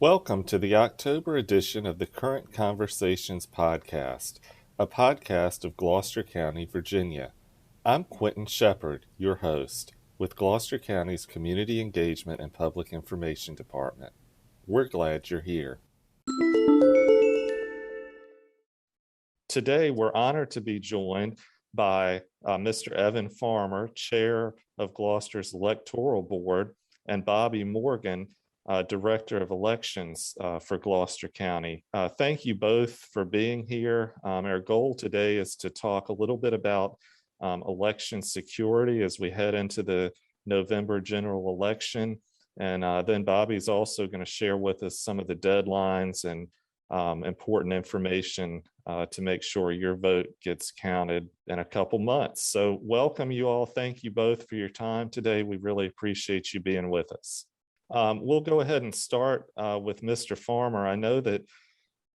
Welcome to the October edition of the Current Conversations podcast, a podcast of Gloucester County, Virginia. I'm Quentin Shepard, your host, with Gloucester County's Community Engagement and Public Information Department. We're glad you're here. Today, we're honored to be joined by Mr. Evan Farmer, Chair of Gloucester's Electoral Board, and Bobby Morgan, Director of Elections for Gloucester County. Thank you both for being here. Our goal today is to talk a little bit about election security as we head into the November general election. And then Bobby's also going to share with us some of the deadlines and important information to make sure your vote gets counted in a couple months. So welcome you all. Thank you both for your time today. We really appreciate you being with us. We'll go ahead and start with Mr. Farmer. I know that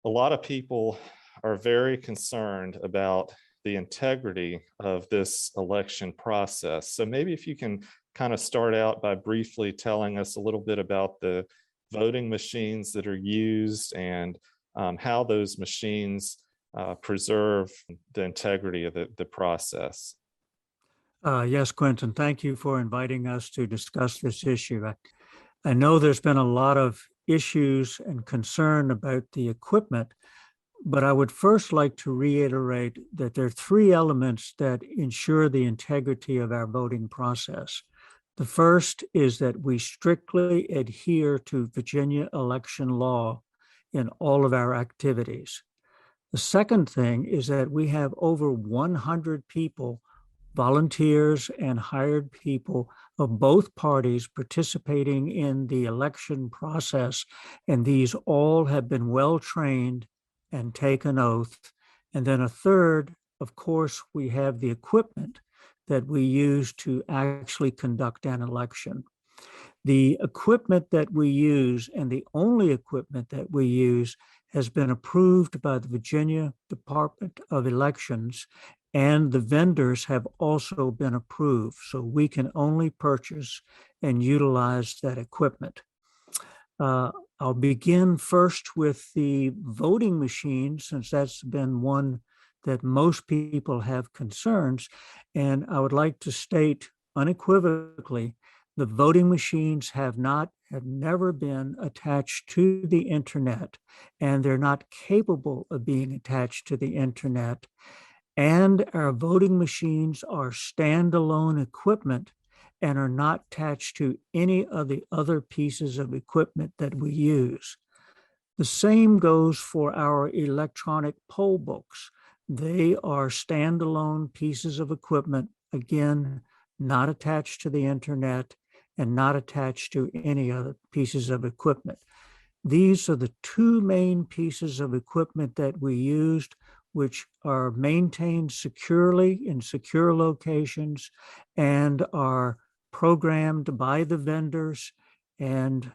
a lot of people are very concerned about the integrity of this election process. So maybe if you can kind of start out by briefly telling us a little bit about the voting machines that are used and how those machines preserve the integrity of the process. Yes, Quentin, thank you for inviting us to discuss this issue. I know there's been a lot of issues and concern about the equipment, but I would first like to reiterate that there are three elements that ensure the integrity of our voting process. The first is that we strictly adhere to Virginia election law in all of our activities. The second thing is that we have over 100 people, volunteers and hired people of both parties participating in the election process, and these all have been well trained and take an oath. And then a third, of course, we have the equipment that we use to actually conduct an election. The equipment that we use, and the only equipment that we use, has been approved by the Virginia Department of Elections, and the vendors have also been approved. So we can only purchase and utilize that equipment. I'll begin first with the voting machine, since that's been one that most people have concerns. And I would like to state unequivocally, the voting machines have never been attached to the internet, and they're not capable of being attached to the internet. And our voting machines are standalone equipment and are not attached to any of the other pieces of equipment that we use. The same goes for our electronic poll books. They are standalone pieces of equipment, again, not attached to the internet and not attached to any other pieces of equipment. These are the two main pieces of equipment that we used, which are maintained securely in secure locations and are programmed by the vendors. And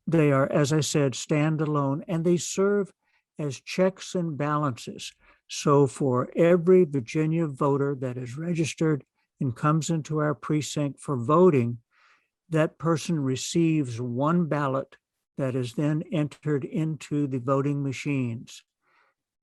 they are, as I said, standalone, and they serve as checks and balances. So for every Virginia voter that is registered and comes into our precinct for voting, that person receives one ballot that is then entered into the voting machines.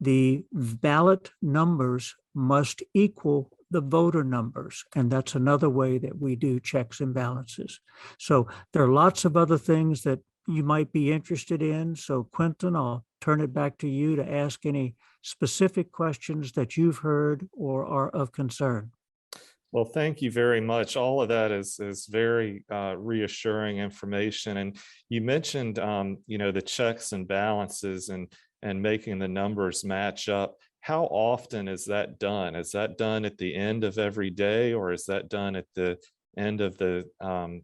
The ballot numbers must equal the voter numbers, and that's another way that we do checks and balances. So there are lots of other things that you might be interested in. So Quentin, I'll turn it back to you to ask any specific questions that you've heard or are of concern. Well, thank you very much. All of that is very reassuring information. And you mentioned, the checks and balances and making the numbers match up. How often is that done? Is that done at the end of every day, or is that done at the end of the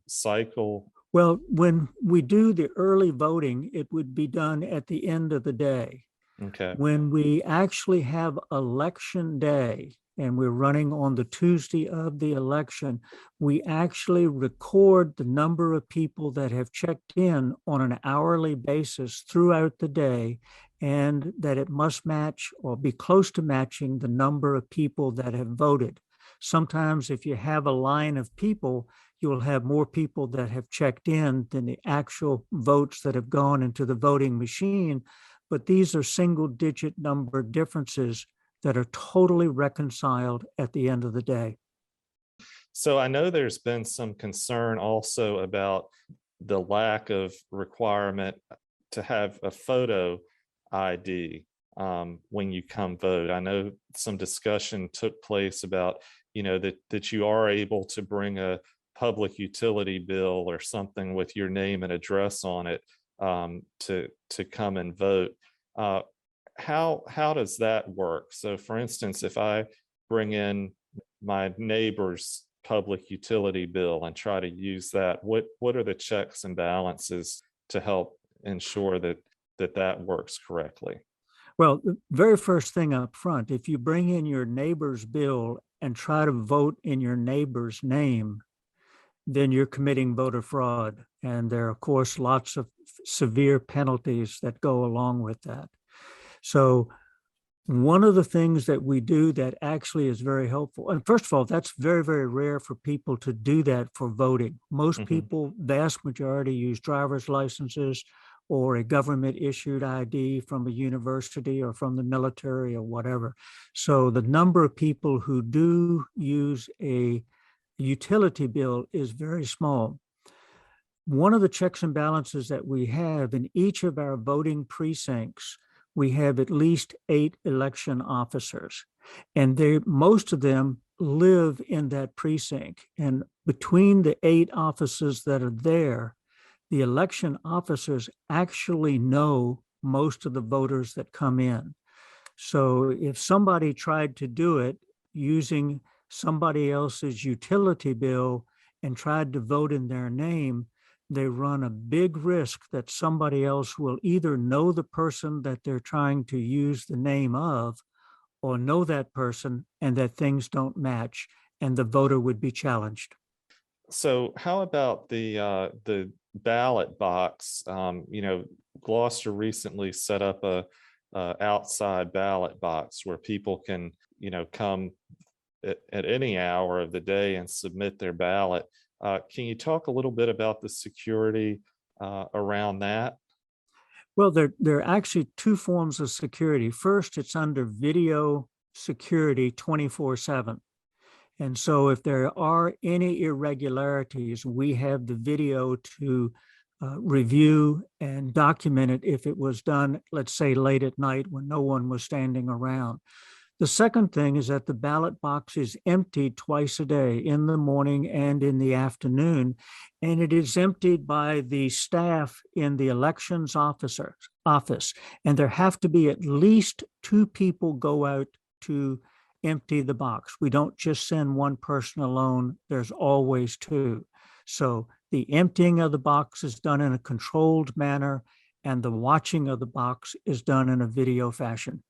cycle? Well, when we do the early voting, it would be done at the end of the day. Okay. When we actually have election day, and we're running on the Tuesday of the election, we actually record the number of people that have checked in on an hourly basis throughout the day, and that it must match or be close to matching the number of people that have voted. sometimes if you have a line of people, you will have more people that have checked in than the actual votes that have gone into the voting machine. But these are single digit number differences that are totally reconciled at the end of the day. So I know there's been some concern also about the lack of requirement to have a photo ID when you come vote. I know some discussion took place about, that you are able to bring a public utility bill or something with your name and address on it to come and vote. How does that work? So for instance, if I bring in my neighbor's public utility bill and try to use that, what are the checks and balances to help ensure that works correctly? Well, the very first thing up front, if you bring in your neighbor's bill and try to vote in your neighbor's name, then you're committing voter fraud. And there are, of course, lots of severe penalties that go along with that. So one of the things that we do that actually is very helpful, and first of all, that's very, very rare for people to do that for voting. Most people, vast majority, use driver's licenses or a government issued ID from a university or from the military or whatever. So the number of people who do use a utility bill is very small. One of the checks and balances that we have in each of our voting precincts, we have at least 8 election officers, and most of them live in that precinct. And between the 8 officers that are there, the election officers actually know most of the voters that come in. So if somebody tried to do it using somebody else's utility bill and tried to vote in their name, they run a big risk that somebody else will either know the person that they're trying to use the name of or know that person, and that things don't match and the voter would be challenged. So how about the ballot box? Gloucester recently set up a outside ballot box where people can, come at any hour of the day and submit their ballot. Can you talk a little bit about the security around that? Well, there are actually 2 forms of security. First, it's under video security 24/7. And so if there are any irregularities, we have the video to review and document it if it was done, let's say, late at night when no one was standing around. The second thing is that the ballot box is emptied twice a day, in the morning and in the afternoon, and it is emptied by the staff in the elections office, and there have to be at least 2 people go out to empty the box. We don't just send one person alone, there's always 2. So the emptying of the box is done in a controlled manner, and the watching of the box is done in a video fashion.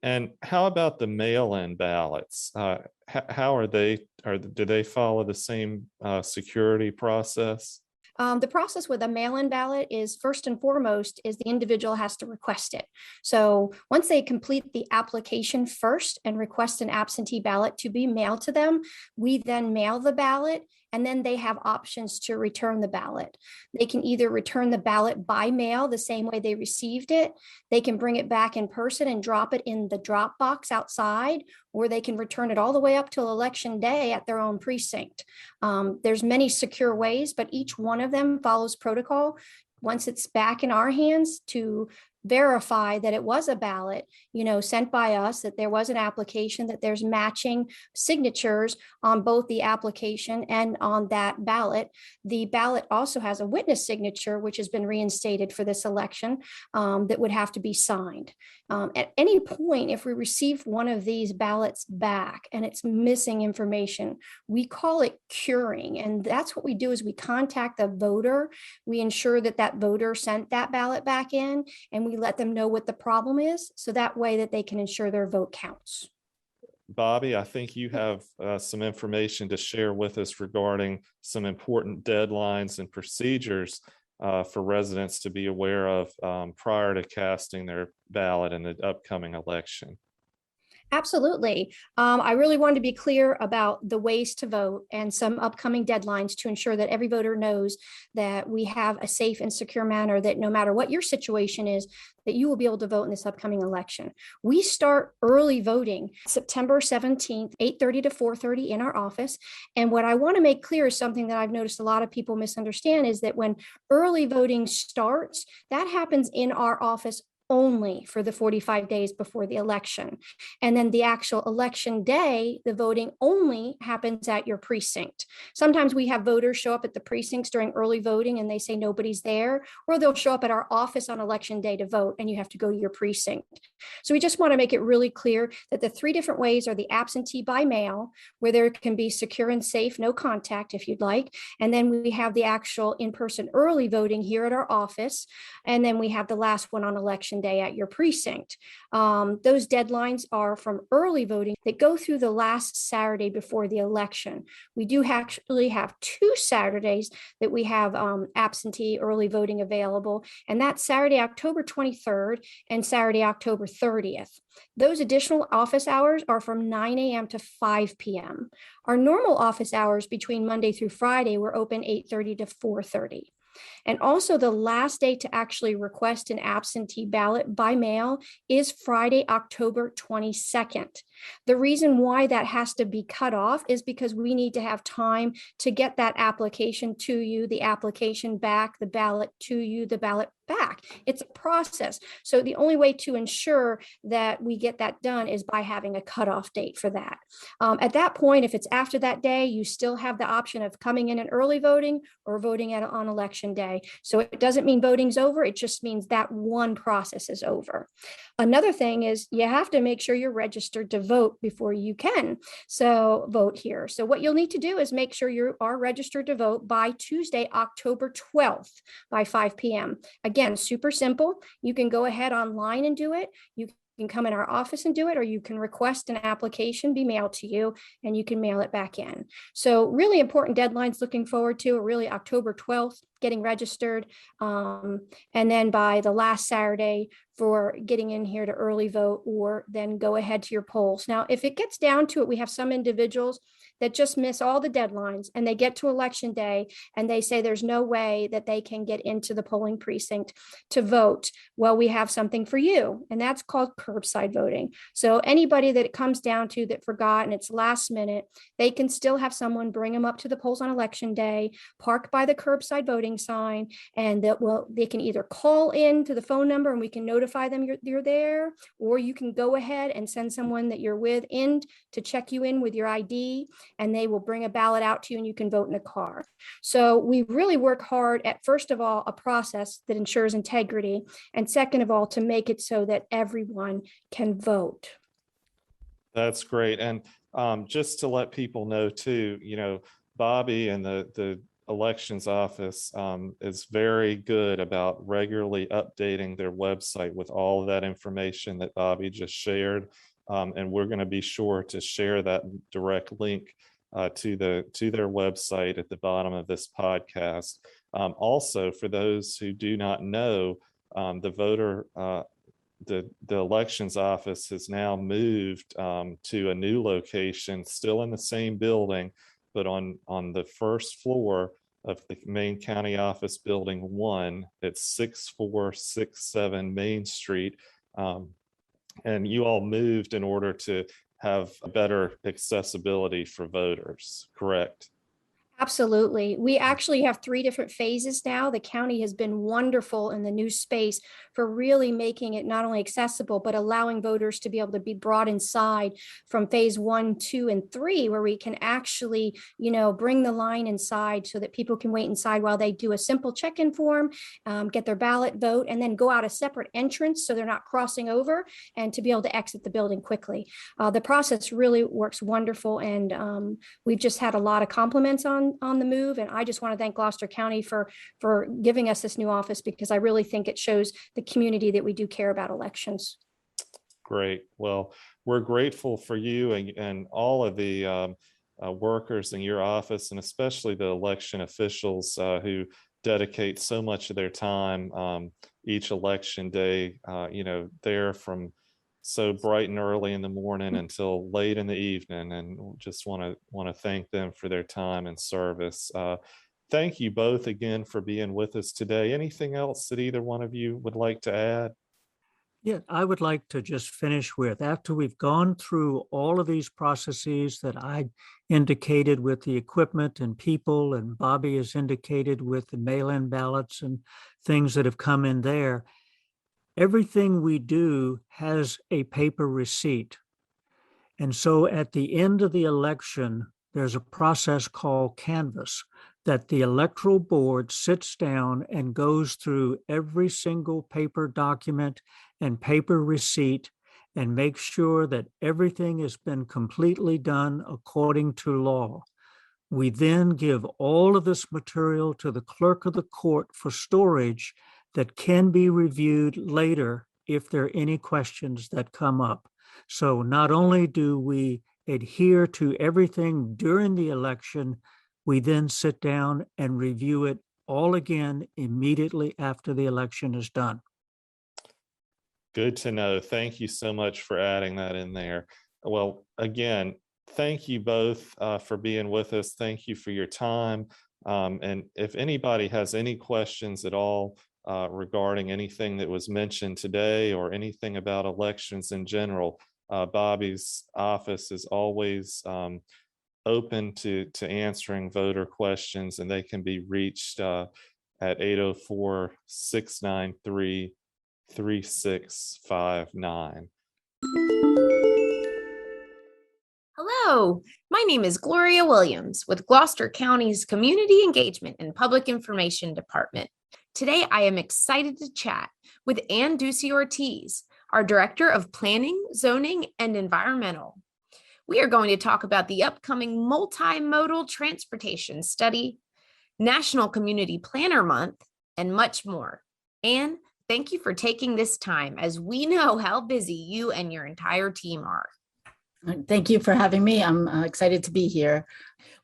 And how about the mail-in ballots? How are they, or do they follow the same security process? The process with a mail-in ballot is, first and foremost, is the individual has to request it. So once they complete the application first and request an absentee ballot to be mailed to them, we then mail the ballot, and then they have options to return the ballot. They can either return the ballot by mail the same way they received it. They can bring it back in person and drop it in the drop box outside, or they can return it all the way up till election day at their own precinct. There's many secure ways, but each one of them follows protocol. Once it's back in our hands to verify that it was a ballot, sent by us, that there was an application, that there's matching signatures on both the application and on that ballot. The ballot also has a witness signature, which has been reinstated for this election, that would have to be signed. At any point, if we receive one of these ballots back and it's missing information, we call it curing. And that's what we do, is we contact the voter. We ensure that that voter sent that ballot back in, and we let them know what the problem is, so that way that they can ensure their vote counts. Bobby, I think you have some information to share with us regarding some important deadlines and procedures for residents to be aware of prior to casting their ballot in the upcoming election. Absolutely. I really wanted to be clear about the ways to vote and some upcoming deadlines to ensure that every voter knows that we have a safe and secure manner, that no matter what your situation is, that you will be able to vote in this upcoming election. We start early voting September 17th, 8:30 to 4:30 in our office. And what I want to make clear is something that I've noticed a lot of people misunderstand, is that when early voting starts, that happens in our office only for the 45 days before the election. And then the actual election day, the voting only happens at your precinct. Sometimes we have voters show up at the precincts during early voting and they say nobody's there, or they'll show up at our office on election day to vote and you have to go to your precinct. So we just want to make it really clear that the three different ways are the absentee by mail, where there can be secure and safe, no contact if you'd like. And then we have the actual in-person early voting here at our office. And then we have the last one on election day at your precinct. Those deadlines are from early voting that go through the last Saturday before the election. We do actually have 2 Saturdays that we have absentee early voting available, and that's Saturday, October 23rd and Saturday, October 30th. Those additional office hours are from 9 a.m. to 5 p.m. Our normal office hours between Monday through Friday were open 8:30 to 4:30. And also the last day to actually request an absentee ballot by mail is Friday, October 22nd. The reason why that has to be cut off is because we need to have time to get that application to you, the application back, the ballot to you, the ballot back. It's a process. So the only way to ensure that we get that done is by having a cutoff date for that. At that point, if it's after that day, you still have the option of coming in and early voting or voting on election day. So it doesn't mean voting's over. It just means that one process is over. Another thing is you have to make sure you're registered to vote before you can vote here. So what you'll need to do is make sure you are registered to vote by Tuesday, October 12th by 5 p.m. Again, super simple. You can go ahead online and do it. You can come in our office and do it, or you can request an application be mailed to you and you can mail it back in. So really important deadlines looking forward to are really October 12th, getting registered, and then by the last Saturday for getting in here to early vote, or then go ahead to your polls. Now, if it gets down to it, we have some individuals that just miss all the deadlines and they get to election day and they say there's no way that they can get into the polling precinct to vote. Well, we have something for you, and that's called curbside voting. So anybody that it comes down to that forgot and it's last minute, they can still have someone bring them up to the polls on election day, park by the curbside voting sign, and they can either call in to the phone number and we can notify them you're there, or you can go ahead and send someone that you're with in to check you in with your ID, and they will bring a ballot out to you and you can vote in the car. So we really work hard at, first of all, a process that ensures integrity, and second of all, to make it so that everyone can vote. That's great. And just to let people know too, Bobby and the elections office is very good about regularly updating their website with all of that information that Bobby just shared. And we're going to be sure to share that direct link to their website at the bottom of this podcast. Also, for those who do not know, the elections office has now moved to a new location, still in the same building, but on the first floor of the main county office building 1. It's 6467 Main Street. And you all moved in order to have better accessibility for voters, correct? Absolutely. We actually have 3 different phases now. The county has been wonderful in the new space for really making it not only accessible, but allowing voters to be able to be brought inside from phase 1, 2, and 3, where we can actually, bring the line inside so that people can wait inside while they do a simple check-in form, get their ballot, vote, and then go out a separate entrance so they're not crossing over, and to be able to exit the building quickly. The process really works wonderful, and we've just had a lot of compliments on the move. And I just want to thank Gloucester County for giving us this new office, because I really think it shows the community that we do care about elections. Great. Well, we're grateful for you and all of the workers in your office, and especially the election officials who dedicate so much of their time each election day, there from so bright and early in the morning until late in the evening, and just want to thank them for their time and service. Thank you both again for being with us today. Anything else that either one of you would like to add? Yeah, I would like to just finish with, after we've gone through all of these processes that I indicated with the equipment and people, and Bobby has indicated with the mail-in ballots and things that have come in there, everything we do has a paper receipt. And so at the end of the election, there's a process called canvass that the electoral board sits down and goes through every single paper document and paper receipt and makes sure that everything has been completely done according to law. We then give all of this material to the clerk of the court for storage that can be reviewed later if there are any questions that come up. So not only do we adhere to everything during the election, we then sit down and review it all again immediately after the election is done. Good to know. Thank you so much for adding that in there. Well, again, thank you both for being with us. Thank you for your time. And if anybody has any questions at all regarding anything that was mentioned today or anything about elections in general, Bobby's office is always open to answering voter questions, and they can be reached at 804-693-3659. Hello, my name is Gloria Williams with Gloucester County's Community Engagement and Public Information Department. Today, I am excited to chat with Ann Ducey Ortiz, our Director of Planning, Zoning, and Environmental. We are going to talk about the upcoming Multimodal Transportation Study, National Community Planner Month, and much more. Ann, thank you for taking this time, as we know how busy you and your entire team are. Thank you for having me. I'm excited to be here.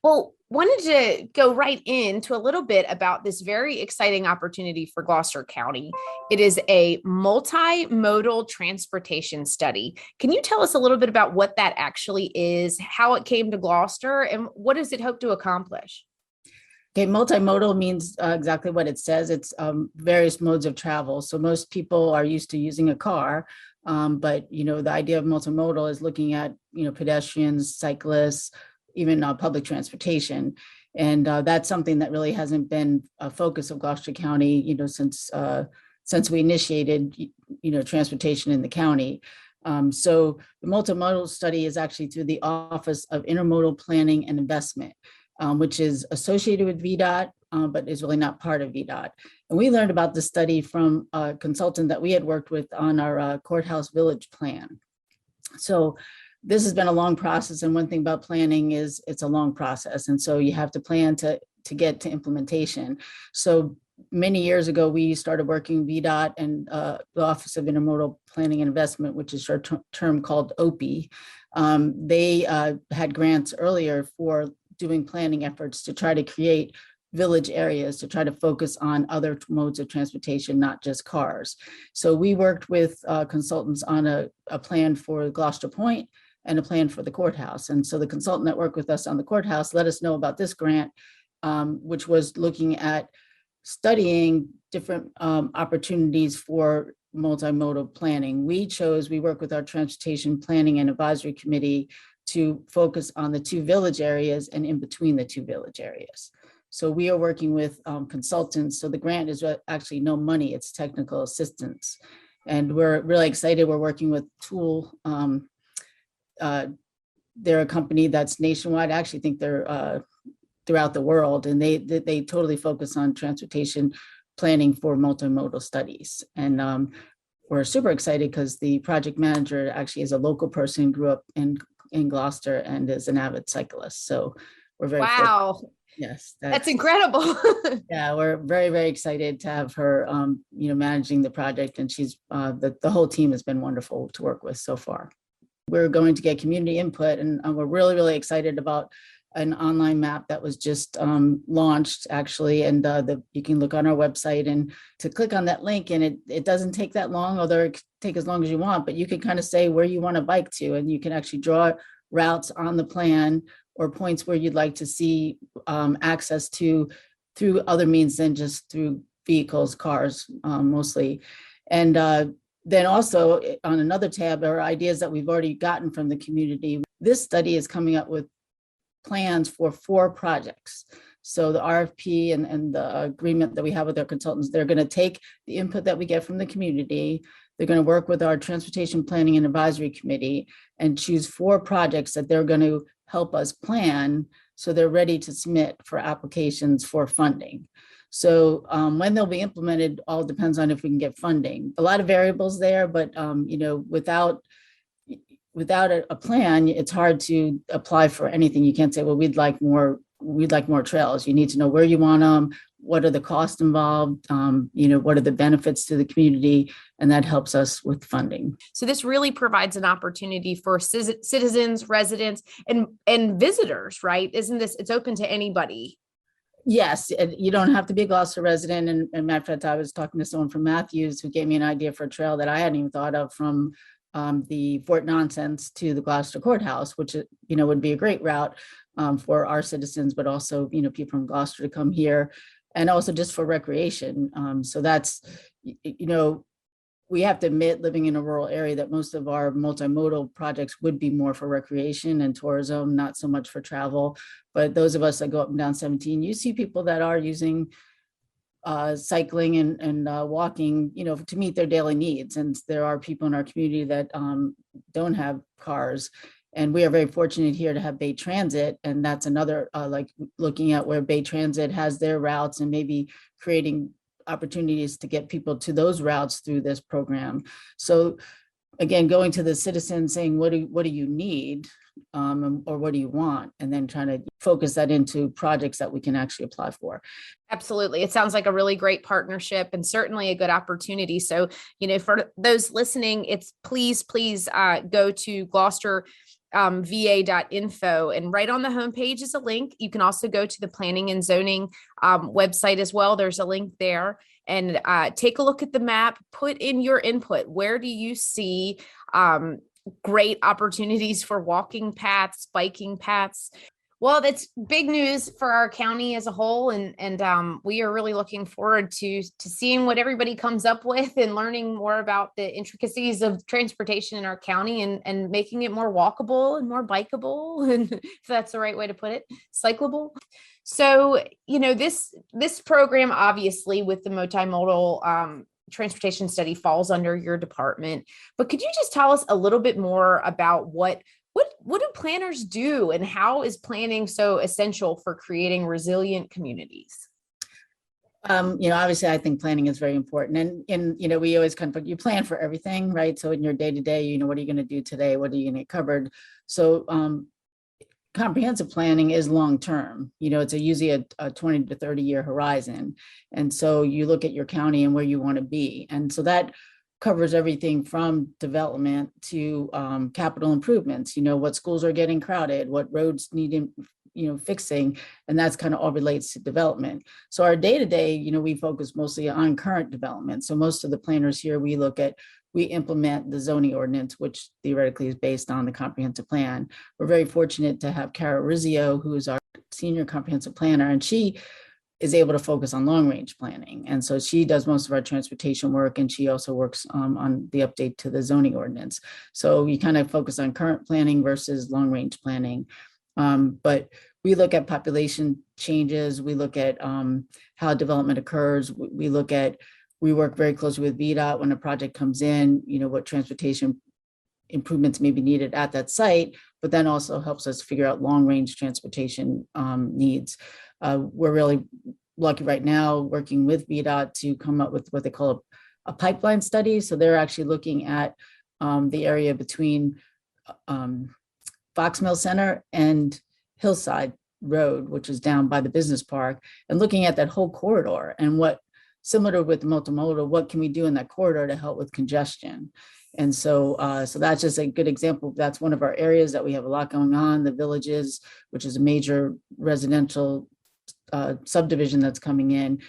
Well, wanted to go right into a little bit about this very exciting opportunity for Gloucester County. It is a multimodal transportation study. Can you tell us a little bit about what that actually is, how it came to Gloucester, and what does it hope to accomplish? Okay, multimodal means exactly what it says. It's various modes of travel. So most people are used to using a car, but the idea of multimodal is looking at pedestrians, cyclists, even public transportation. And that's something that really hasn't been a focus of Gloucester County, since we initiated, transportation in the county. So the multimodal study is actually through the Office of Intermodal Planning and Investment, which is associated with VDOT, but is really not part of VDOT. And we learned about the study from a consultant that we had worked with on our courthouse village plan. So this has been a long process, and one thing about planning is it's a long process, and so you have to plan to get to implementation. So many years ago, we started working VDOT and the Office of Intermodal Planning and Investment, which is short term called OPI. They had grants earlier for doing planning efforts to try to create village areas, to try to focus on other modes of transportation, not just cars. So we worked with consultants on a plan for Gloucester Point and a plan for the courthouse. And so the consultant that worked with us on the courthouse let us know about this grant, which was looking at studying different opportunities for multimodal planning. We work with our Transportation Planning and Advisory Committee to focus on the two village areas and in between the two village areas. So we are working with consultants. So the grant is actually no money, it's technical assistance. And we're really excited. We're working with Tool. They're a company that's nationwide. I actually think they're throughout the world, and they totally focus on transportation planning for multimodal studies. And we're super excited because the project manager actually is a local person, grew up in Gloucester, and is an avid cyclist. So we're very wow. fortunate. Yes, that's incredible. Yeah, we're very, very excited to have her, managing the project, and she's the whole team has been wonderful to work with so far. We're going to get community input, and we're really, really excited about an online map that was just launched actually, and you can look on our website and to click on that link, and it doesn't take that long, although it can take as long as you want, but you can kind of say where you want to bike to, and you can actually draw routes on the plan or points where you'd like to see access to through other means than just through vehicles, cars mostly. And then also on another tab are ideas that we've already gotten from the community. This study is coming up with plans for 4 projects. So the RFP and the agreement that we have with our consultants, they're going to take the input that we get from the community. They're going to work with our Transportation Planning and Advisory Committee and choose 4 projects that they're going to help us plan, so they're ready to submit for applications for funding. So when they'll be implemented all depends on if we can get funding. A lot of variables there, but without a plan, it's hard to apply for anything. You can't say, well, we'd like more trails. You need to know where you want them, what are the costs involved, what are the benefits to the community, and that helps us with funding. So this really provides an opportunity for citizens, residents, and visitors, right? Isn't this, it's open to anybody? Yes, you don't have to be a Gloucester resident. And matter of fact, I was talking to someone from Matthews who gave me an idea for a trail that I hadn't even thought of, from the Fort Nonsense to the Gloucester Courthouse, which would be a great route for our citizens, but also people from Gloucester to come here, and also just for recreation. So that's we have to admit, living in a rural area, that most of our multimodal projects would be more for recreation and tourism, not so much for travel. But those of us that go up and down 17, you see people that are using cycling and walking, to meet their daily needs. And there are people in our community that don't have cars. And we are very fortunate here to have Bay Transit. And that's another, like looking at where Bay Transit has their routes and maybe creating opportunities to get people to those routes through this program. So again, going to the citizens saying, what do you need? Or what do you want? And then trying to focus that into projects that we can actually apply for. Absolutely. It sounds like a really great partnership and certainly a good opportunity. So, for those listening, it's please go to Gloucester va.info, and right on the homepage is a link. You can also go to the planning and zoning website as well. There's a link there, and take a look at the map, put in your input. Where do you see great opportunities for walking paths, biking paths? Well, that's big news for our county as a whole, and we are really looking forward to seeing what everybody comes up with and learning more about the intricacies of transportation in our county and making it more walkable and more bikeable, and if that's the right way to put it, cyclable. So, this program, obviously, with the multimodal transportation study, falls under your department. But could you just tell us a little bit more about what do planners do, and how is planning so essential for creating resilient communities? Obviously, I think planning is very important, and we always you plan for everything, right? So in your day to day, what are you going to do today? What are you going to get covered? So comprehensive planning is long term. It's usually a 20 to 30 year horizon, and so you look at your county and where you want to be, and so that covers everything from development to capital improvements, what schools are getting crowded, what roads need fixing, and that's kind of all relates to development. So our day-to-day, we focus mostly on current development. So most of the planners here, we implement the zoning ordinance, which theoretically is based on the comprehensive plan. We're very fortunate to have Kara Rizzio, who is our senior comprehensive planner, and she is able to focus on long-range planning. And so she does most of our transportation work, and she also works on the update to the zoning ordinance. So we kind of focus on current planning versus long-range planning. But we look at population changes, we look at how development occurs, we work very closely with VDOT when a project comes in, what transportation improvements may be needed at that site, but then also helps us figure out long-range transportation needs. We're really lucky right now working with VDOT to come up with what they call a pipeline study. So they're actually looking at the area between Fox Mill Center and Hillside Road, which is down by the business park, and looking at that whole corridor and similar with multimodal, what can we do in that corridor to help with congestion? And so that's just a good example. That's one of our areas that we have a lot going on. The Villages, which is a major residential subdivision that's coming in.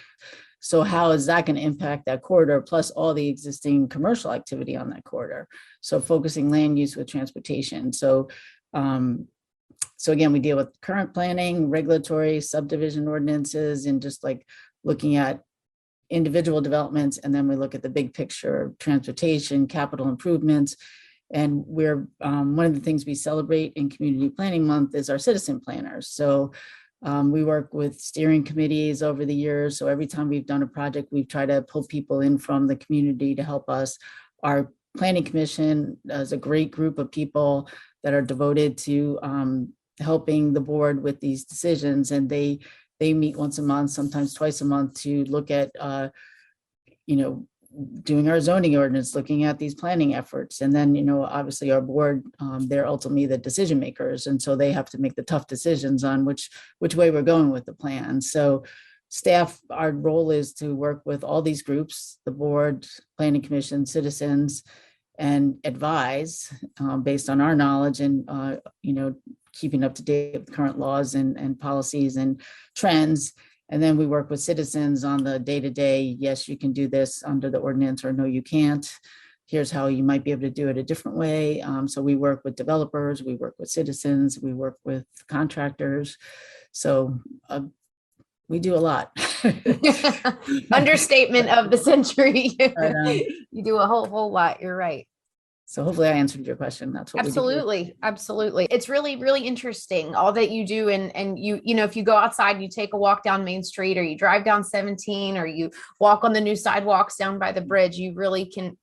So how is that going to impact that corridor, plus all the existing commercial activity on that corridor? So focusing land use with transportation. So again, we deal with current planning, regulatory, subdivision ordinances, and just like looking at individual developments. And then we look at the big picture of transportation, capital improvements. And we're one of the things we celebrate in Community Planning Month is our citizen planners. So we work with steering committees over the years. So every time we've done a project, we've tried to pull people in from the community to help us. Our planning commission is a great group of people that are devoted to helping the board with these decisions. And they meet once a month, sometimes twice a month, to look at, doing our zoning ordinance, looking at these planning efforts. And then, obviously our board, they're ultimately the decision makers. And so they have to make the tough decisions on which way we're going with the plan. So staff, our role is to work with all these groups, the board, planning commission, citizens, and advise based on our knowledge and, keeping up to date with current laws and policies and trends. And then we work with citizens on the day-to-day, yes, you can do this under the ordinance, or no, you can't. Here's how you might be able to do it a different way. So we work with developers, we work with citizens, we work with contractors. So we do a lot. Understatement of the century. But, You do a whole lot. You're right. so hopefully I answered your question. That's what we do. Absolutely. It's really, really interesting all that you do. And you if you go outside, you take a walk down Main Street, or you drive down 17, or you walk on the new sidewalks down by the bridge, you really can,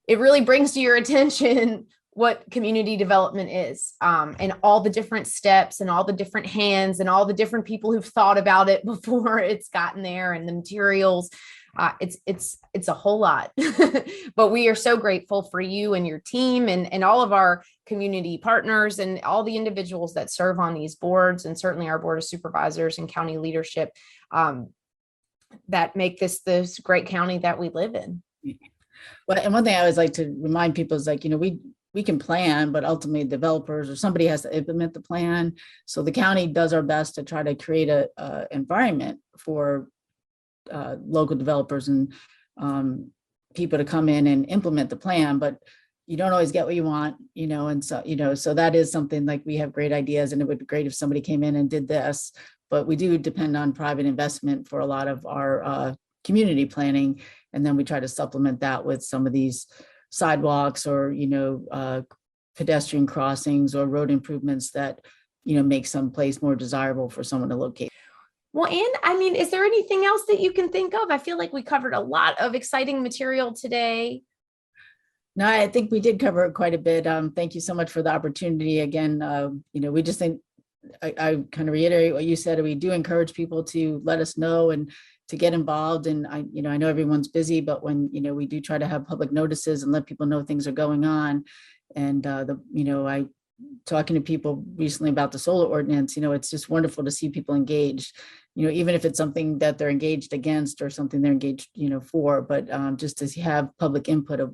it really brings to your attention what community development is, and all the different steps and all the different hands and all the different people who've thought about it before it's gotten there, and the materials. It's a whole lot, but we are so grateful for you and your team and all of our community partners and all the individuals that serve on these boards, and certainly our board of supervisors and county leadership that make this great county that we live in. Well, and one thing I always like to remind people is we can plan, but ultimately developers or somebody has to implement the plan. So the county does our best to try to create a environment for local developers and people to come in and implement the plan, but you don't always get what you want, and so that is something like we have great ideas, and it would be great if somebody came in and did this, but we do depend on private investment for a lot of our community planning. And then we try to supplement that with some of these sidewalks or, pedestrian crossings or road improvements that, make some place more desirable for someone to locate. Well, and is there anything else that you can think of? I feel like we covered a lot of exciting material today. No, I think we did cover it quite a bit. Thank you so much for the opportunity. Again, we just think, I kind of reiterate what you said. We do encourage people to let us know and to get involved. And I know everyone's busy, but when, we do try to have public notices and let people know things are going on. And, I talking to people recently about the solar ordinance, it's just wonderful to see people engaged, even if it's something that they're engaged against or something they're engaged, for, but just to have public input of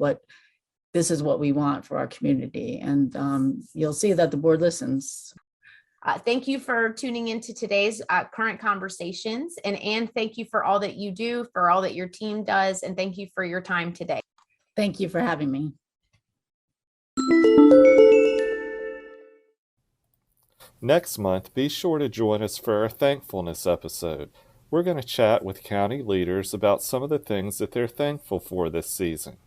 this is what we want for our community. And you'll see that the board listens. Thank you for tuning into today's current conversations. And thank you for all that you do, for all that your team does. And thank you for your time today. Thank you for having me. Next month, be sure to join us for our thankfulness episode. We're going to chat with county leaders about some of the things that they're thankful for this season.